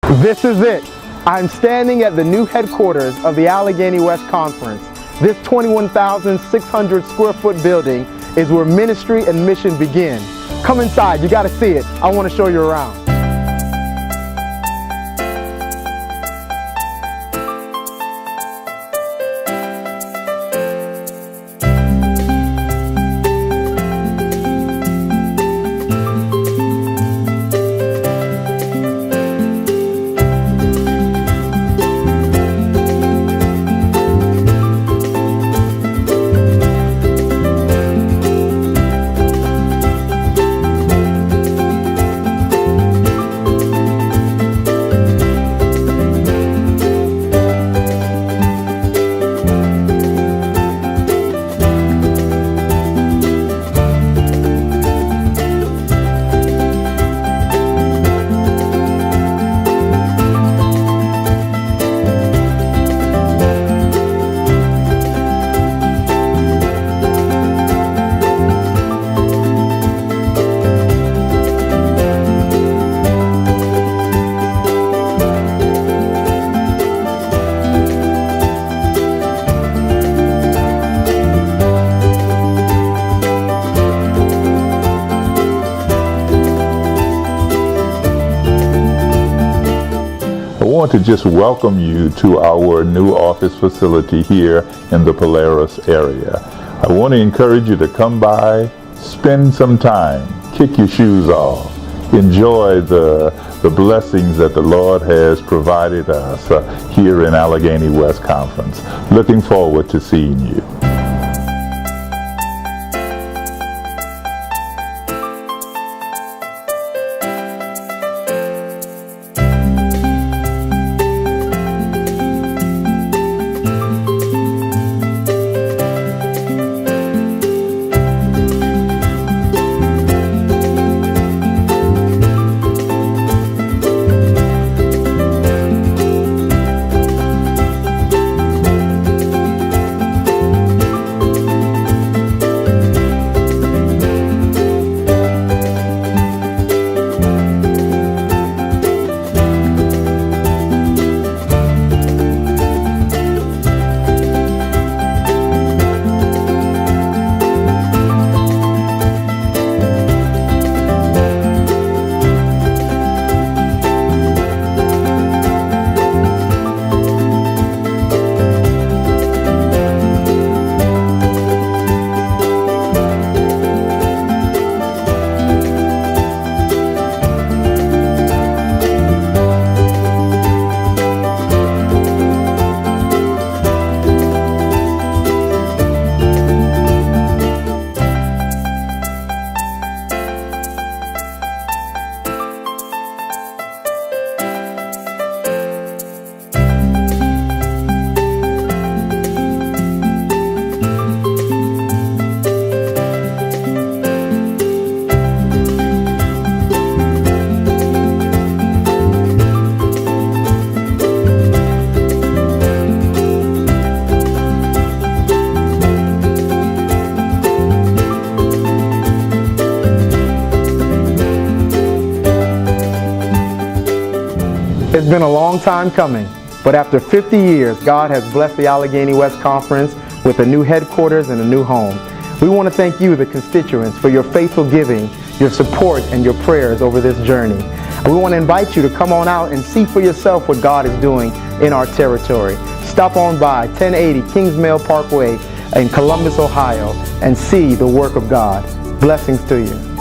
This is it. I'm standing at the new headquarters of the Allegheny West Conference. This 21,600 square foot building is where ministry and mission begin. Come inside, you gotta see it. I wanna show you around. I want to just welcome you to our new office facility here in the Polaris area. I want to encourage you to come by, spend some time, kick your shoes off, enjoy the blessings that the Lord has provided us here in Allegheny West Conference. Looking forward to seeing you. It's been a long time coming, but after 50 years, God has blessed the Allegheny West Conference with a new headquarters and a new home. We want to thank you, the constituents, for your faithful giving, your support, and your prayers over this journey. And we want to invite you to come on out and see for yourself what God is doing in our territory. Stop on by 1080 Kingsmill Parkway in Columbus, Ohio, and see the work of God. Blessings to you.